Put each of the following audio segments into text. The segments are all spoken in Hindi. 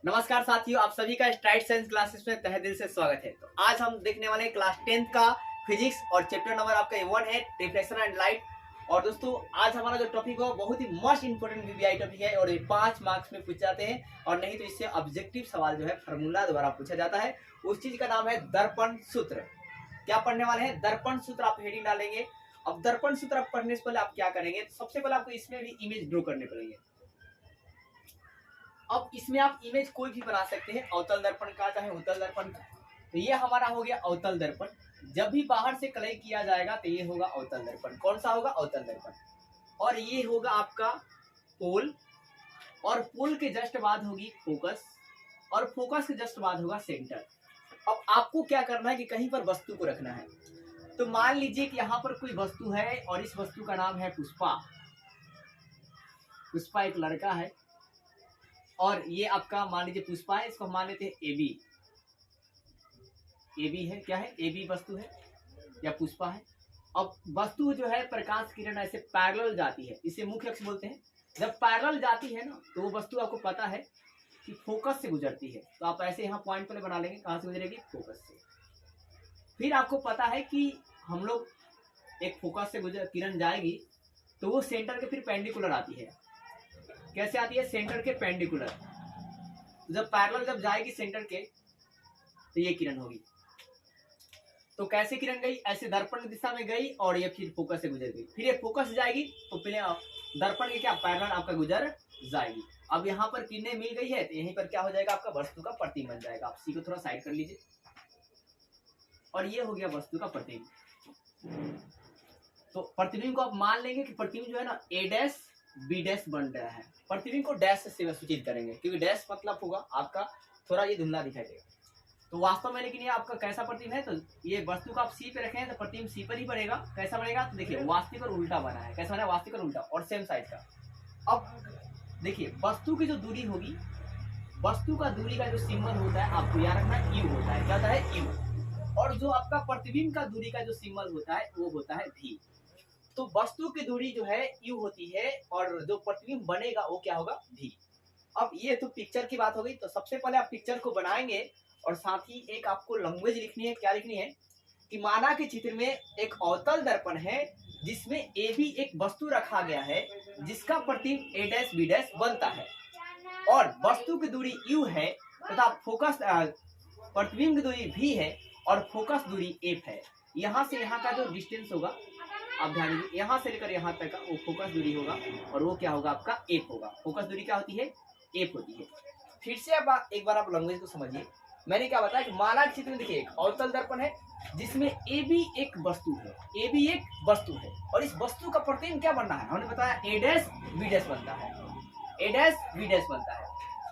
नमस्कार साथियों, आप सभी का स्ट्राइड साइंस क्लासेस में तहे दिल से स्वागत है। तो आज हम देखने वाले हैं क्लास 10th का फिजिक्स और चैप्टर नंबर आपका 1 है रिफ्लेक्शन एंड लाइट। और दोस्तों आज हमारा जो टॉपिक है बहुत ही मोस्ट इंपोर्टेंट वीवीआई टॉपिक है और ये 5 मार्क्स में पूछ जाते हैं और नहीं तो इससे ऑब्जेक्टिव सवाल जो है फार्मूला द्वारा पूछा जाता है। उस चीज का नाम है दर्पण सूत्र। क्या पढ़ने वाले हैं? दर्पण सूत्र। आप हेडिंग डालेंगे। अब दर्पण सूत्र आप पढ़ने से पहले आप क्या करेंगे? सबसे पहले आपको इसमें भी इमेज ड्रॉ करने पड़ेंगे। अब इसमें आप इमेज कोई भी बना सकते हैं, अवतल दर्पण का चाहे उत्तल दर्पण का। तो ये हमारा हो गया अवतल दर्पण। जब भी बाहर से कलई किया जाएगा तो ये होगा अवतल दर्पण। कौन सा होगा? अवतल दर्पण। और ये होगा आपका पोल, और पोल के जस्ट बाद होगी फोकस, और फोकस के जस्ट बाद होगा सेंटर। अब आपको क्या करना है कि कहीं पर वस्तु को रखना है। तो मान लीजिए कि यहाँ पर कोई वस्तु है और इस वस्तु का नाम है पुष्पा। पुष्पा एक लड़का है और ये आपका मान लीजिए पुष्पा है, इसको मान लेते हैं एबी। एबी है, क्या है? एबी वस्तु है या पुष्पा है। अब वस्तु जो है प्रकाश किरण ऐसे पैरेलल जाती है, इसे मुख्य अक्ष बोलते हैं। जब पैरेलल जाती है ना तो वो वस्तु आपको पता है कि फोकस से गुजरती है। तो आप ऐसे यहाँ पॉइंट पर बना लेंगे, कहाँ से गुजरेगी? फोकस से। फिर आपको पता है कि हम लोग एक फोकस से गुजर किरण जाएगी तो वो सेंटर के फिर पेंडिकुलर आती है। कैसे आती है? सेंटर के पेंडिकुलर। जब पैरेलल जब जाएगी सेंटर के तो ये किरण होगी। तो कैसे किरण गई? ऐसे दर्पण की दिशा में गई और ये फिर फोकस से गुजर गई। फिर ये फोकस जाएगी तो पहले दर्पण के क्या पैरेलल आपका गुजर जाएगी। अब यहाँ पर किरणें मिल गई है तो यहीं पर क्या हो जाएगा? आपका वस्तु का प्रतिबिंब बन जाएगा। आप सी को थोड़ा साइड कर लीजिए और ये हो गया वस्तु का प्रतिबिंब। तो प्रतिबिंब को आप मान लेंगे कि प्रतिबिंब जो है ना ए डैश बी डैश बन रहा है। प्रतिबिंब को डैश से सूचित करेंगे क्योंकि डैश मतलब होगा आपका थोड़ा ये धुंधला दिखाई देगा। तो वास्तव में लेकिन ये आपका कैसा प्रतिबिंब है? तो ये वस्तु का आप सी पे रखें तो प्रतिबिंब सी पर ही बनेगा। कैसा बनेगा? तो देखिए वास्तविक और उल्टा बना है। कैसा बना? वास्तविक और उल्टा और सेम साइड का। अब देखिए वस्तु की जो दूरी होगी, वस्तु का दूरी का जो सिंबल होता है आपको याद रखना है, यू होता है। क्या होता है? यू। और जो आपका प्रतिबिंब का दूरी का जो सिंबल होता है वो होता है भी। तो वस्तु की दूरी जो है यू होती है और जो प्रतिबिंब बनेगा वो क्या होगा? भी। अब ये तो पिक्चर की बात हो गई। तो सबसे पहले आप पिक्चर को बनाएंगे और साथ ही एक आपको लैंग्वेज लिखनी है। क्या लिखनी है? कि माना के चित्र में एक अवतल दर्पण है जिसमें ए बी एक वस्तु रखा गया है जिसका प्रतिबिंब ए डैश बी डैश बनता है और वस्तु की दूरी यू है तथा फोकस प्रतिबिंब की दूरी भी है और फोकस दूरी एफ है। यहाँ से यहाँ का जो डिस्टेंस होगा आप ध्यान दीजिए, यहाँ से लेकर यहाँ तक का वो फोकस दूरी होगा और वो क्या होगा? आपका एफ होगा। फोकस दूरी क्या होती है? एफ होती है। फिर से अब एक बार आप लैंग्वेज को समझिए। मैंने क्या बताया कि माना चित्र में देखिए एक अवतल दर्पण है जिसमें ए बी एक वस्तु है। ए बी एक वस्तु है और इस वस्तु का प्रतिबिंब क्या बनना है? हमने बताया ए डैश बी डैश बनता है। ए डैश बी डैश बनता है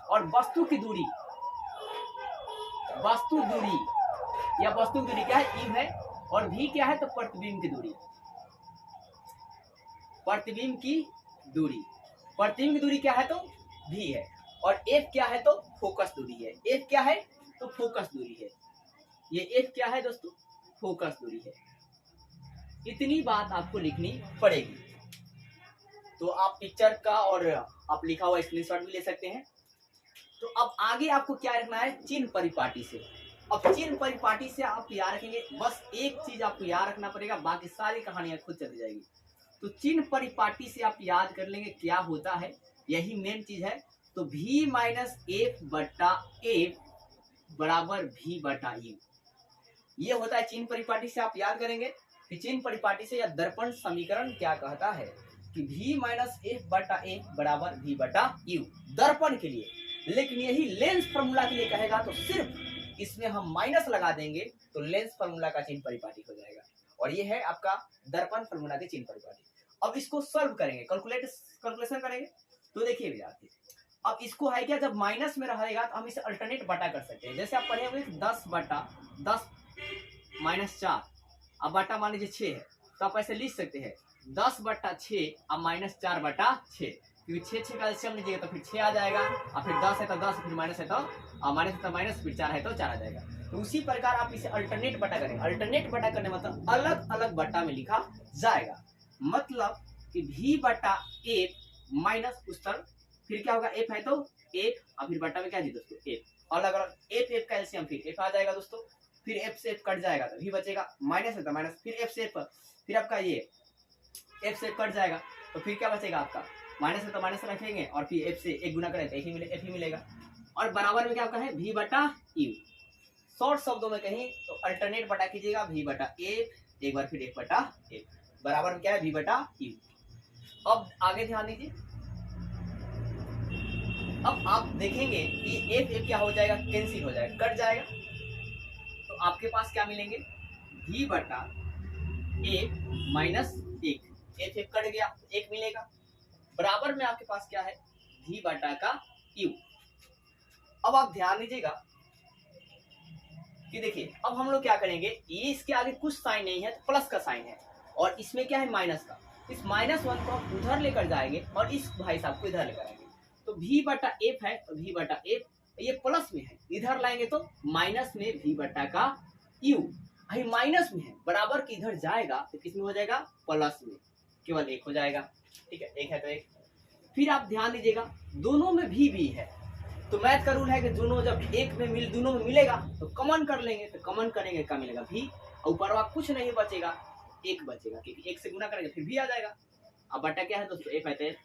और वस्तु की दूरी, वस्तु दूरी या वस्तु की दूरी क्या है? यू है और भी क्या है? तो प्रतिबिंब की दूरी। प्रतिबिंब की दूरी, प्रतिबिंब की दूरी क्या है? तो भी है। और एफ क्या है? तो फोकस दूरी है। एफ क्या है? तो फोकस दूरी है। ये एफ क्या है दोस्तों? फोकस दूरी है। इतनी बात आपको लिखनी पड़ेगी। तो आप पिक्चर का और आप लिखा हुआ स्क्रीनशॉट भी ले सकते हैं। तो अब आगे आपको क्या रखना है? चिन्ह परिपाटी से। अब चिन्ह परिपाटी से आप याद रखेंगे, बस एक चीज आपको याद रखना पड़ेगा, बाकी सारी कहानियां खुद चली जाएगी। तो चिन्ह परिपाटी से आप याद कर लेंगे क्या होता है, यही मेन चीज है। तो v माइनस एफ बटा एफ बराबर v बटा यू, ये होता है चिन्ह परिपाटी से आप याद करेंगे कि चिन्ह परिपाटी से यह दर्पण समीकरण क्या कहता है कि v माइनस एफ बटा एफ बराबर v बटा यू दर्पण के लिए। लेकिन यही लेंस फॉर्मूला के लिए कहेगा तो सिर्फ इसमें हम माइनस लगा देंगे तो लेंस फॉर्मूला का चिन्ह परिपाटी हो जाएगा। और ये है आपका दर्पण फॉर्मूला के चिन्ह परिपाटी। अब इसको सॉल्व करेंगे, कैलकुलेशन करेंगे। तो देखिए विद्यार्थी, अब इसको है क्या? जब माइनस में रहेगा तो हम इसे अल्टरनेट बटा कर सकते हैं। जैसे आप पढ़े हुए 10 बटा 10 माइनस 4, अब बटा मान लीजिए 6 है तो आप ऐसे लिख सकते हैं 10 बटा 6 अब माइनस 4 बटा 6, क्योंकि 6 का एलसीएम लीजिएगा तो फिर 6 आ जाएगा और फिर 10 है तो 10, फिर माइनस है तो माइनस है तो माइनस, फिर 4 है तो 4 आ जाएगा। तो उसी प्रकार आप इसे अल्टरनेट बटा करेंगे। अल्टरनेट बटा करने मतलब अलग अलग बटा में लिखा जाएगा। मतलब कि v बटा एफ माइनस उस तरफ, फिर क्या होगा? एफ है तो एफ और फिर बटा में क्या दी दोस्तों एफ, अलग अलग एफ एफ का एलसीएम, फिर एफ आ जाएगा दोस्तों, फिर एफ से एफ कट जाएगा तो भी बचेगा, माइनस है तो माइनस, फिर एफ से एफ, फिर आपका ये एफ से एफ कट जाएगा तो फिर क्या बचेगा आपका, माइनस है तो माइनस रखेंगे और फिर एफ से एक गुना करें तो एफ ही मिलेगा, और बराबर में क्या आपका है v बटा यू। शॉर्ट शब्दों में कहीं तो अल्टरनेट बटा कीजिएगा v बटा एफ, एक बार फिर f बटा एफ, बराबर में क्या है v बटा यू। अब आगे ध्यान दीजिए, अब आप देखेंगे कि एफ एफ क्या हो जाएगा, कैंसिल हो जाएगा, कट जाएगा, तो आपके पास क्या मिलेंगे v बटा एफ माइनस एक, एफ एफ कट गया एक मिलेगा, बराबर में आपके पास क्या है v बटा का u। अब आप ध्यान दीजिएगा कि देखिए अब हम लोग क्या करेंगे, ये इसके आगे कुछ साइन नहीं है तो प्लस का साइन है, और इसमें क्या है माइनस का, इस -1 को आप उधर लेकर जाएंगे और इस भाई साहब को इधर लेकर आएंगे, तो v बटा एफ है तो v बटा एफ ये प्लस में है, इधर लाएंगे तो माइनस में v बटा का u, भाई माइनस में है बराबर के इधर जाएगा तो किस में हो जाएगा प्लस में, केवल एक हो जाएगा, ठीक है, एक है तो एक। फिर आप ध्यान दीजिएगा दोनों में भी है, तो मैथ का रूल है कि दोनों जब एक में दोनों में मिलेगा तो कॉमन कर लेंगे, तो कॉमन करेंगे क्या मिलेगा v, और ऊपर वाला कुछ नहीं बचेगा, एक बचेगा क्योंकि एक से गुना करेंगे फिर v आ जाएगा। अब बटा क्या है दोस्तों एफ है तो एफ,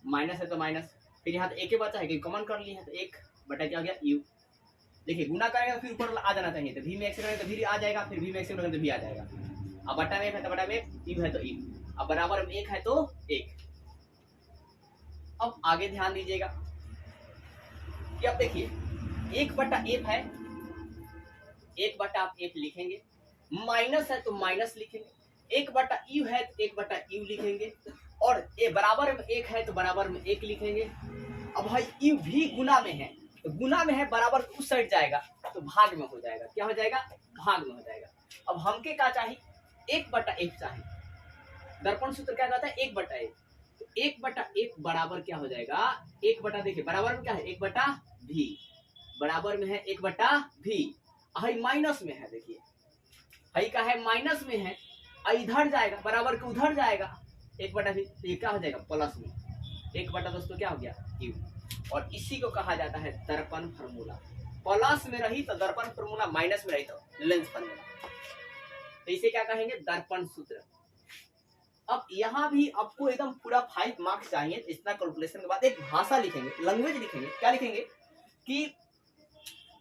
माइनस है तो माइनस, फिर यहाँ तो एक ही बचा है कि कॉमन कर लिए हैं तो एक बटा क्या हो गया u। देखिए गुना करेंगे फिर ऊपर आ जाना चाहिए, तो v में एक से करेंगे तो v आ जाएगा, फिर v में एक से करेंगे तो v आ जाएगा। अब बटा में एफ है तो बटा में यू है तो यू, अब बराबर में एक है तो एक। अब आगे ध्यान दीजिएगा कि अब देखिए एक बटा एफ है, एक बटा आप एफ लिखेंगे, माइनस है तो माइनस लिखेंगे, एक बटा यू है तो एक बटा यू लिखेंगे, और ए बराबर में एक है तो बराबर में एक लिखेंगे। अब भाई यू भी गुना में है तो गुना में है बराबर उस साइड जाएगा तो भाग में हो जाएगा, क्या हो जाएगा भाग में हो जाएगा। अब हमके क्या चाहिए एक बटा एफ चाहिए, दर्पण सूत्र क्या कहता है एक बटा एफ, तो एक बटा एफ बराबर क्या हो जाएगा एक बटा, देखिए बराबर में क्या है एक बटा भी, बराबर में है एक बटा भी, हाई माइनस में है, देखिए हाई का है माइनस में है, इधर जाएगा बराबर के उधर जाएगा एक बटा भी, तो ये क्या हो जाएगा प्लस में, एक बटा दोस्तों क्या हो गया यू, और इसी को कहा जाता है दर्पण फार्मूला। प्लस में रही तो दर्पण फार्मूला, माइनस में रही तो लेंस फार्मूला, तो इसे क्या कहेंगे दर्पण सूत्र। अब यहाँ भी आपको एकदम पूरा 5 मार्क्स चाहिए, इतना कैलकुलेशन के बाद एक भाषा लिखेंगे, लैंग्वेज लिखेंगे, क्या लिखेंगे कि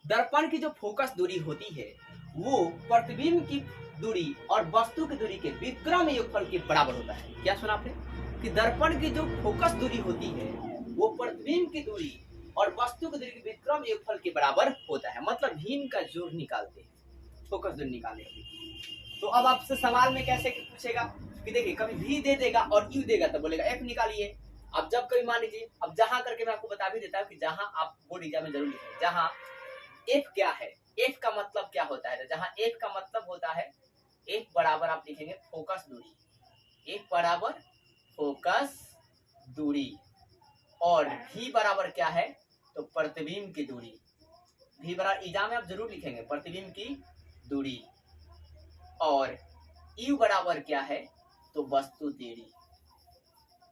दर्पण की जो फोकस दूरी होती है वो प्रतिबिंब की दूरी और वस्तु की दूरी के विक्रम योगफल के बराबर होता है। क्या सुना आपने कि दर्पण की जो फोकस दूरी होती है वो प्रतिबिंब की दूरी और वस्तु की दूरी के विक्रम योगफल के बराबर होता है, मतलब भीम का जोड़ निकालते हैं, फोकस दूरी निकालने के लिए। तो अब आपसे सवाल में कैसे पूछेगा कि देखिए कभी भी दे देगा और यू देगा तो बोलेगा एफ निकालिए। अब जब कभी मान लीजिए, अब जहां करके मैं आपको बता भी देता हूँ कि जहां आप बोर्ड एग्जाम में जरूर लिखें, जहां एफ क्या है, एफ का मतलब क्या होता है, जहां एफ का मतलब होता है एफ बराबर आप लिखेंगे फोकस दूरी, एफ बराबर फोकस दूरी, और भी बराबर क्या है तो प्रतिबिंब की दूरी, भी बराबर एग्जाम में आप जरूर लिखेंगे प्रतिबिंब की दूरी, और यू बराबर क्या है तो वस्तु दूरी,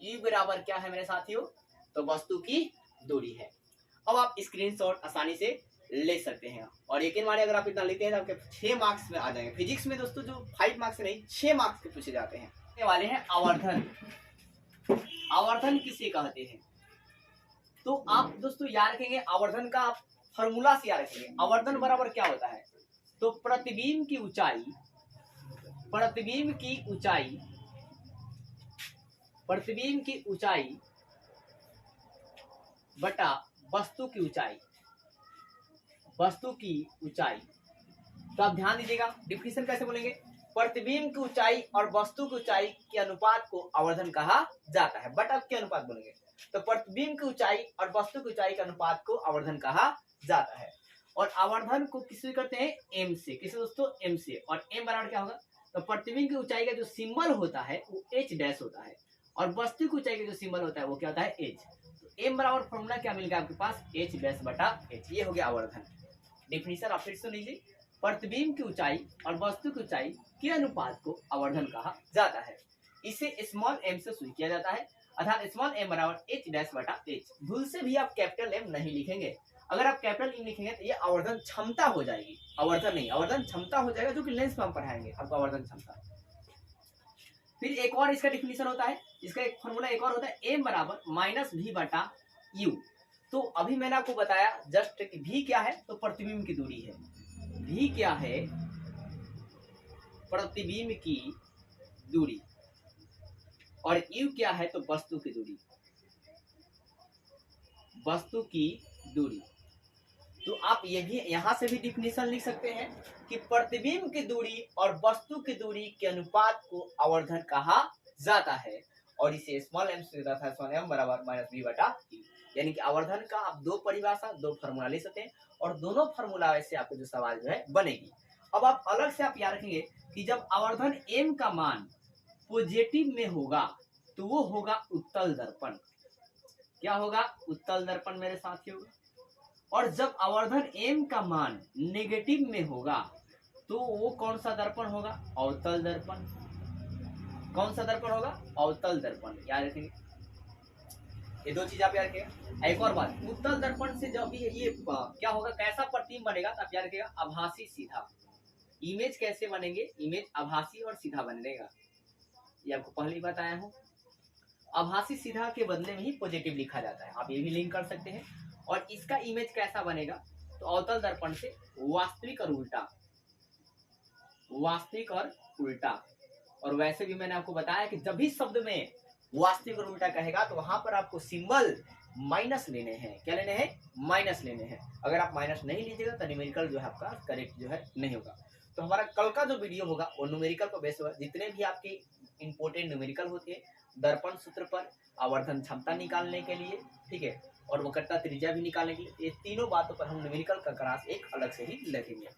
यू बराबर क्या है मेरे साथियों तो वस्तु की दूरी है। अब आप स्क्रीनशॉट आसानी से ले सकते हैं, और यकीन मानिए अगर आप इतना लेते हैं तो आपके 6 मार्क्स में आ जाएंगे। फिजिक्स में दोस्तों जो 5 मार्क्स से नहीं 6 मार्क्स के पूछे जाते हैं। वाले हैं आवर्धन, आवर्धन किसे कहते हैं, तो आप दोस्तों याद रखेंगे आवर्धन का आप फॉर्मूला से याद रखेंगे। आवर्धन बराबर क्या होता है तो प्रतिबिंब की ऊंचाई, प्रतिबिंब की ऊंचाई, प्रतिबिंब की ऊंचाई बटा वस्तु की ऊंचाई, वस्तु की ऊंचाई। तो आप ध्यान दीजिएगा डिफिनेशन कैसे बोलेंगे, प्रतिबिंब की ऊंचाई और वस्तु की ऊंचाई के अनुपात को आवर्धन कहा जाता है, बटा के अनुपात बोलेंगे तो प्रतिबिंब की ऊंचाई और वस्तु की ऊंचाई के अनुपात को आवर्धन कहा जाता है। और आवर्धन को किससे करते हैं एम से, किसे दोस्तों एम से, और एम बराबर क्या होगा तो प्रतिबिंब की ऊंचाई का जो सिंबल होता है वो एच डैश होता है, और वस्तु की ऊंचाई का जो सिंबल होता है वो क्या होता है एच। तो एम बराबर फॉर्मूला क्या मिलेगा आपके पास एच डैश बटा एच, ये हो गया आवर्धन। डिफिनेशन आप फिर सुन लीजिए, प्रतिबिंब की ऊंचाई और वस्तु की ऊंचाई के अनुपात को आवर्धन कहा जाता है, इसे स्मॉल एम से शुरू किया जाता है अर्थात स्मॉल m बराबर h डैश बटा h। भूल से भी आप कैपिटल M नहीं लिखेंगे। अगर आप कैपिटल M लिखेंगे तो ये आवर्धन क्षमता हो जाएगी, आवर्धन नहीं, आवर्धन क्षमता हो जाएगा, जो कि लेंस में हम पढ़ाएंगे आपको आवर्धन क्षमता। फिर एक और इसका डिफिनीशन होता है, इसका एक फॉर्मूला एक और होता है, m बराबर माइनस v बटा u। तो अभी मैंने आपको बताया जस्ट कि v क्या है, तो प्रतिबिंब की दूरी है। v क्या है, प्रतिबिंब की दूरी, और u क्या है, तो वस्तु की दूरी, वस्तु की दूरी। तो आप ये भी यहां से भी डिफिनीशन लिख सकते हैं कि प्रतिबिंब की दूरी और वस्तु की दूरी के अनुपात को आवर्धन कहा जाता है, और इसे स्मॉल m से देता था स्मॉल m बराबर माइनस v बटा u। यानी कि आवर्धन का आप दो परिभाषा, दो फार्मूला ले सकते हैं, और दोनों फार्मूला से आपको जो सवाल जो है बनेगी। अब आप अलग से आप याद रखेंगे कि जब आवर्धन m का मान पॉजिटिव में होगा तो वो होगा उत्तल दर्पण। क्या होगा, उत्तल दर्पण मेरे साथियों। और जब आवर्धन m का मान नेगेटिव में होगा तो वो कौन सा दर्पण होगा, अवतल दर्पण। कौन सा दर्पण होगा, अवतल दर्पण। याद रखेंगे, ये दो चीज आप याद रखिएगा। एक और बात, उत्तल दर्पण से जब ये क्या होगा, कैसा प्रतिबिंब बनेगा, तो आप याद रखिएगा आभासी सीधा। इमेज कैसे बनेंगे, इमेज आभासी और सीधा बनेगा, ये आपको पहले ही बताया हूँ। आभासी सीधा के बदले में ही पॉजिटिव लिखा जाता है, आप ये भी लिंक कर सकते हैं। और इसका इमेज कैसा बनेगा, तो अवतल दर्पण से वास्तविक और उल्टा, वास्तविक और उल्टा। और वैसे भी मैंने आपको बताया कि जब भी शब्द में वास्तविक और उल्टा कहेगा तो वहां पर आपको सिंबल माइनस लेने हैं। क्या लेने हैं, माइनस लेने हैं। अगर आप माइनस नहीं लीजिएगा तो न्यूमेरिकल जो है आपका करेक्ट जो है नहीं होगा। तो हमारा कल का जो वीडियो होगा वो न्यूमेरिकल पर बेस होगा। जितने भी आपके इंपोर्टेंट न्यूमेरिकल होते हैं, दर्पण सूत्र पर, आवर्धन क्षमता निकालने के लिए, ठीक है, और वक्रता त्रिज्या भी निकालने के लिए, ये तीनों बातों पर हम न्यूमेरिकल का क्लास एक अलग से ही लगेंगे।